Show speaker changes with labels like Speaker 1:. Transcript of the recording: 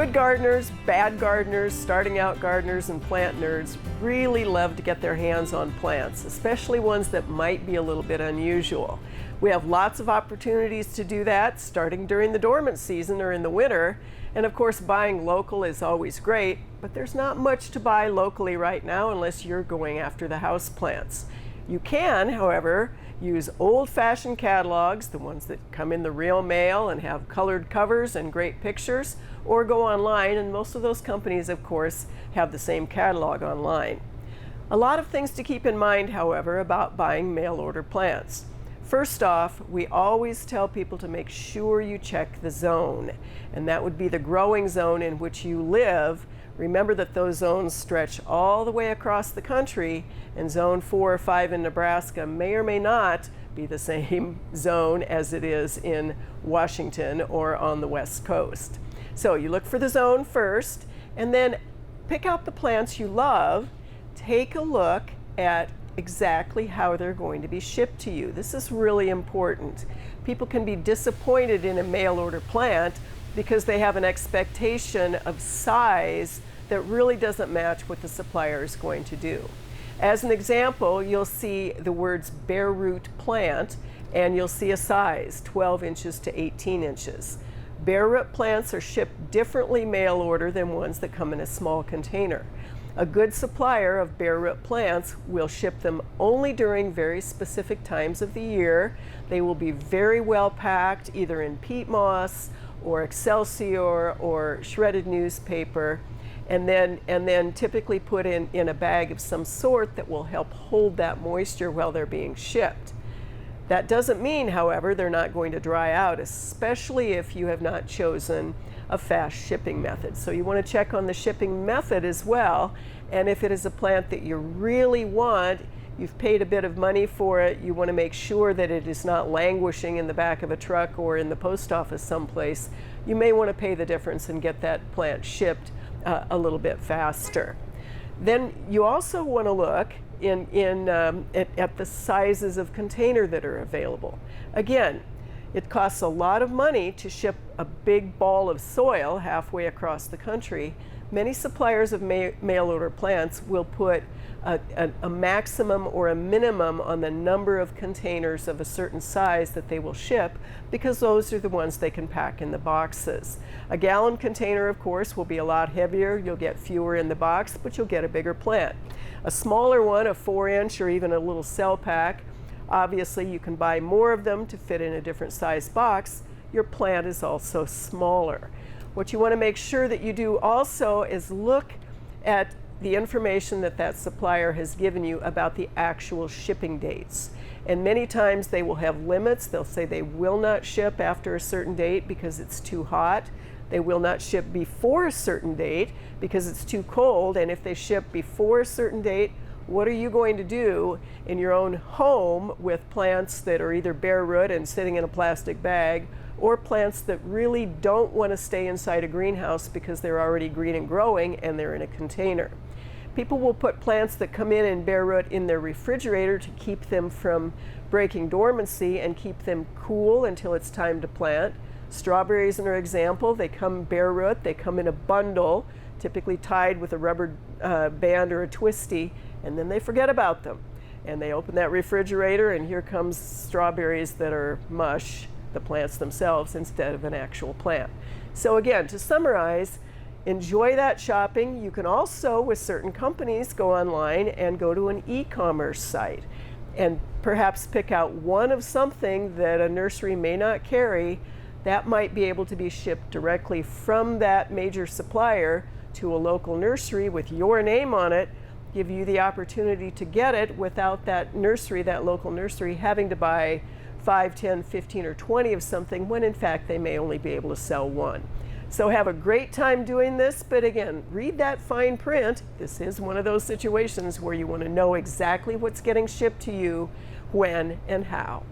Speaker 1: Good gardeners, bad gardeners, starting out gardeners, and plant nerds really love to get their hands on plants, especially ones that might be a little bit unusual. We have lots of opportunities to do that, starting during the dormant season or in the winter. And of course, buying local is always great, but there's not much to buy locally right now unless you're going after the house plants. You can, however, use old-fashioned catalogs, the ones that come in the real mail and have colored covers and great pictures, or go online, and most of those companies, of course, have the same catalog online. A lot of things to keep in mind, however, about buying mail-order plants. First off, we always tell people to make sure you check the zone, and that would be the growing zone in which you live. Remember that those zones stretch all the way across the country, and zone 4 or 5 in Nebraska may or may not be the same zone as it is in Washington or on the West Coast. So you look for the zone first, and then pick out the plants you love. Take a look at exactly how they're going to be shipped to you. This is really important. People can be disappointed in a mail order plant because they have an expectation of size that really doesn't match what the supplier is going to do. As an example, you'll see the words bare root plant, and you'll see a size, 12 inches to 18 inches. Bare root plants are shipped differently mail order than ones that come in a small container. A good supplier of bare root plants will ship them only during very specific times of the year. They will be very well packed, either in peat moss or Excelsior or shredded newspaper, and then typically put in a bag of some sort that will help hold that moisture while they're being shipped. That doesn't mean, however, they're not going to dry out, especially if you have not chosen a fast shipping method. So you want to check on the shipping method as well, and if it is a plant that you really want, you've paid a bit of money for it, you want to make sure that it is not languishing in the back of a truck or in the post office someplace, you may want to pay the difference and get that plant shipped a little bit faster. Then you also want to look at the sizes of container that are available. Again, it costs a lot of money to ship a big ball of soil halfway across the country. Many suppliers of mail order plants will put a maximum or a minimum on the number of containers of a certain size that they will ship, because those are the ones they can pack in the boxes. A gallon container, of course, will be a lot heavier. You'll get fewer in the box, but you'll get a bigger plant. A smaller one, a 4-inch or even a little cell pack, obviously you can buy more of them to fit in a different size box. Your plant is also smaller. What you want to make sure that you do also is look at the information that that supplier has given you about the actual shipping dates. And many times they will have limits. They'll say they will not ship after a certain date because it's too hot. They will not ship before a certain date because it's too cold. And if they ship before a certain date, what are you going to do in your own home with plants that are either bare root and sitting in a plastic bag, or plants that really don't want to stay inside a greenhouse because they're already green and growing and they're in a container? People will put plants that come in bare root in their refrigerator to keep them from breaking dormancy and keep them cool until it's time to plant. Strawberries are an example. They come bare root, they come in a bundle, typically tied with a rubber band or a twisty, and then they forget about them. And they open that refrigerator and here comes strawberries that are mush, the plants themselves, instead of an actual plant. So again, to summarize, enjoy that shopping. You can also, with certain companies, go online and go to an e-commerce site and perhaps pick out one of something that a nursery may not carry that might be able to be shipped directly from that major supplier to a local nursery with your name on it, give you the opportunity to get it without that nursery, that local nursery, having to buy 5, 10, 15, or 20 of something when in fact they may only be able to sell one. So have a great time doing this, but again, read that fine print. This is one of those situations where you want to know exactly what's getting shipped to you, when, and how.